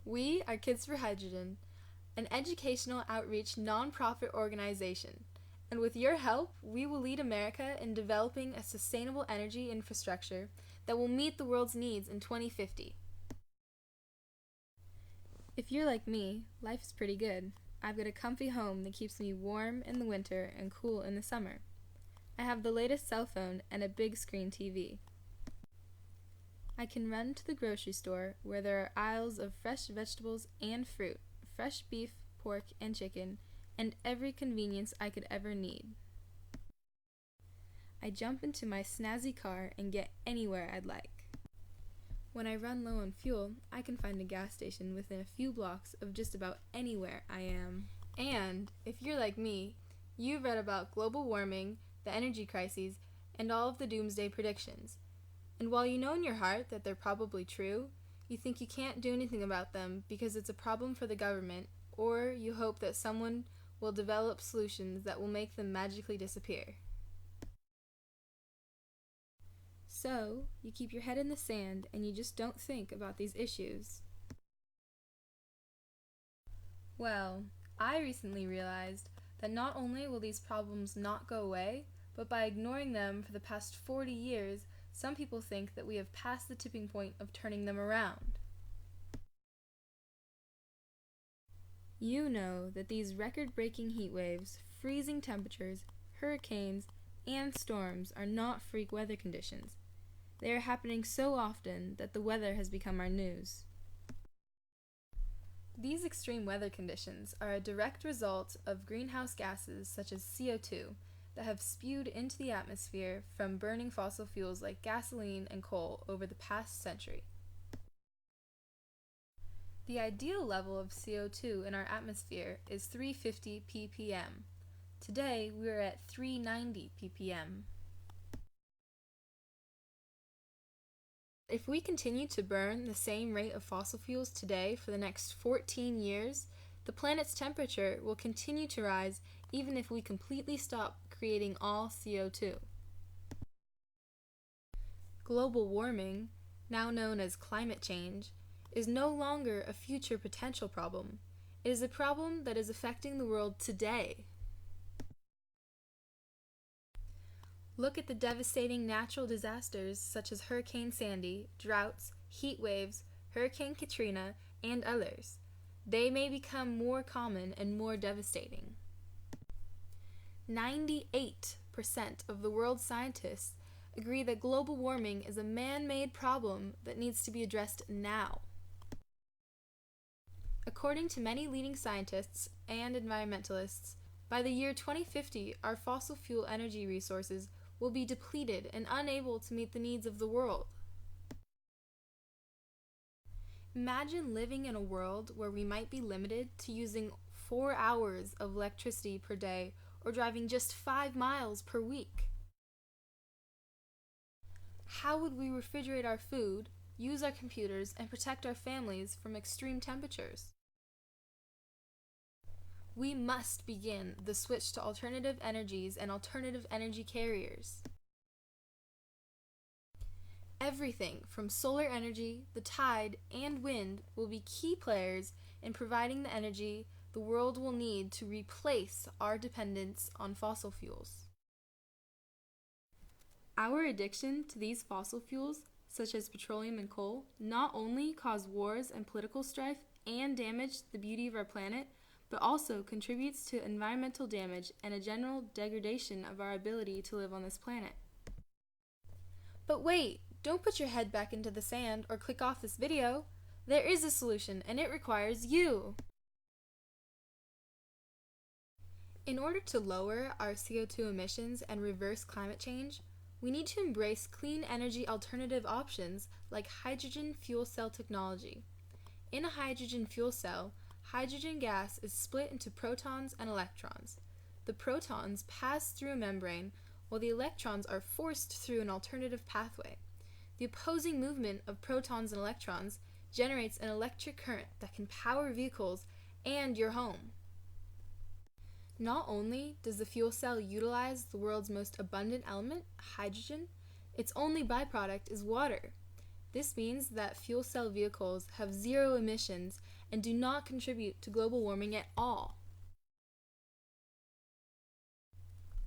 We are Kids for Hydrogen, an educational outreach nonprofit organization, and with your help, we will lead America in developing a sustainable energy infrastructure that will meet the world's needs in 2050. If you're like me, life is pretty good. I've got a comfy home that keeps me warm in the winter and cool in the summer. I have the latest cell phone and a big screen TV. I can run to the grocery store where there are aisles of fresh vegetables and fruit, fresh beef, pork, and chicken, and every convenience I could ever need. I jump into my snazzy car and get anywhere I'd like. When I run low on fuel, I can find a gas station within a few blocks of just about anywhere I am. And, if you're like me, you've read about global warming, the energy crises, and all of the doomsday predictions. And while you know in your heart that they're probably true, you think you can't do anything about them because it's a problem for the government, or you hope that someone will develop solutions that will make them magically disappear. So, you keep your head in the sand and you just don't think about these issues. Well, I recently realized that not only will these problems not go away, but by ignoring them for the past 40 years, some people think that we have passed the tipping point of turning them around. You know that these record-breaking heat waves, freezing temperatures, hurricanes, and storms are not freak weather conditions. They are happening so often that the weather has become our news. These extreme weather conditions are a direct result of greenhouse gases such as CO2 that have spewed into the atmosphere from burning fossil fuels like gasoline and coal over the past century. The ideal level of CO2 in our atmosphere is 350 ppm. Today, we are at 390 ppm. If we continue to burn the same rate of fossil fuels today for the next 14 years, the planet's temperature will continue to rise even if we completely stop creating all CO2. Global warming, now known as climate change, is no longer a future potential problem. It is a problem that is affecting the world today. Look at the devastating natural disasters such as Hurricane Sandy, droughts, heat waves, Hurricane Katrina, and others. They may become more common and more devastating. 98% of the world's scientists agree that global warming is a man-made problem that needs to be addressed now. According to many leading scientists and environmentalists, by the year 2050, our fossil fuel energy resources will be depleted and unable to meet the needs of the world. Imagine living in a world where we might be limited to using 4 hours of electricity per day or driving just 5 miles per week. How would we refrigerate our food, use our computers, and protect our families from extreme temperatures? We must begin the switch to alternative energies and alternative energy carriers. Everything from solar energy, the tide, and wind will be key players in providing the energy the world will need to replace our dependence on fossil fuels. Our addiction to these fossil fuels, such as petroleum and coal, not only cause wars and political strife and damage the beauty of our planet, but also contributes to environmental damage and a general degradation of our ability to live on this planet. But wait, don't put your head back into the sand or click off this video. There is a solution, and it requires you. In order to lower our CO2 emissions and reverse climate change, we need to embrace clean energy alternative options like hydrogen fuel cell technology. In a hydrogen fuel cell, hydrogen gas is split into protons and electrons. The protons pass through a membrane, while the electrons are forced through an alternative pathway. The opposing movement of protons and electrons generates an electric current that can power vehicles and your home. Not only does the fuel cell utilize the world's most abundant element, hydrogen, its only byproduct is water. This means that fuel cell vehicles have zero emissions and do not contribute to global warming at all.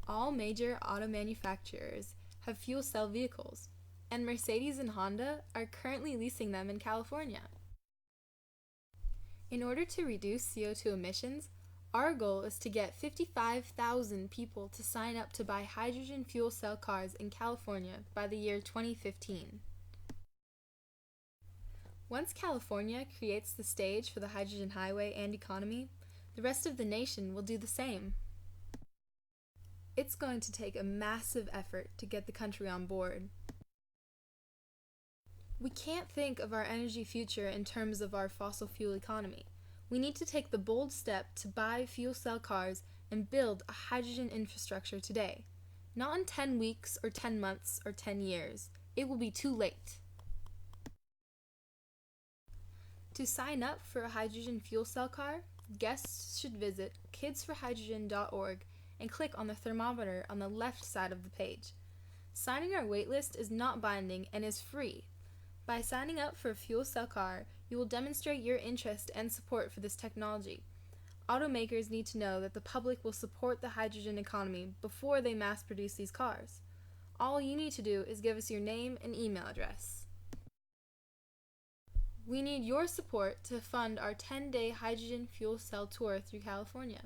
All major auto manufacturers have fuel cell vehicles, and Mercedes and Honda are currently leasing them in California. In order to reduce CO2 emissions, our goal is to get 55,000 people to sign up to buy hydrogen fuel cell cars in California by the year 2015. Once California creates the stage for the hydrogen highway and economy, the rest of the nation will do the same. It's going to take a massive effort to get the country on board. We can't think of our energy future in terms of our fossil fuel economy. We need to take the bold step to buy fuel cell cars and build a hydrogen infrastructure today. Not in 10 weeks or 10 months or 10 years. It will be too late. To sign up for a hydrogen fuel cell car, guests should visit kidsforhydrogen.org and click on the thermometer on the left side of the page. Signing our waitlist is not binding and is free. By signing up for a fuel cell car, you will demonstrate your interest and support for this technology. Automakers need to know that the public will support the hydrogen economy before they mass produce these cars. All you need to do is give us your name and email address. We need your support to fund our 10-day hydrogen fuel cell tour through California.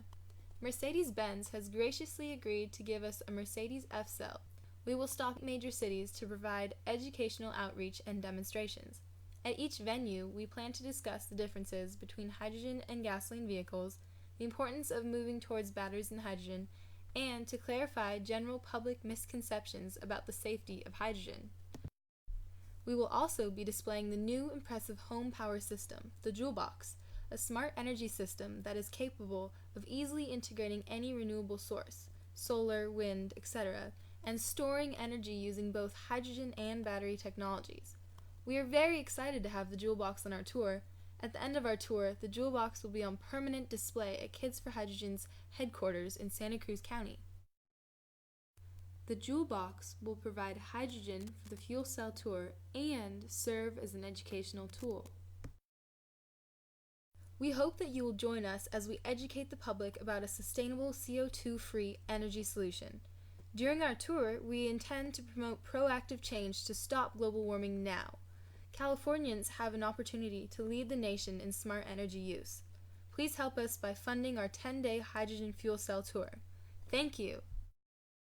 Mercedes-Benz has graciously agreed to give us a Mercedes F-Cell. We will stop in major cities to provide educational outreach and demonstrations. At each venue, we plan to discuss the differences between hydrogen and gasoline vehicles, the importance of moving towards batteries and hydrogen, and to clarify general public misconceptions about the safety of hydrogen. We will also be displaying the new impressive home power system, the Joule Box, a smart energy system that is capable of easily integrating any renewable source, solar, wind, etc., and storing energy using both hydrogen and battery technologies. We are very excited to have the Joule Box on our tour. At the end of our tour, the Joule Box will be on permanent display at Kids for Hydrogen's headquarters in Santa Cruz County. The Joule Box will provide hydrogen for the fuel cell tour and serve as an educational tool. We hope that you will join us as we educate the public about a sustainable CO2-free energy solution. During our tour, we intend to promote proactive change to stop global warming now. Californians have an opportunity to lead the nation in smart energy use. Please help us by funding our 10-day hydrogen fuel cell tour. Thank you.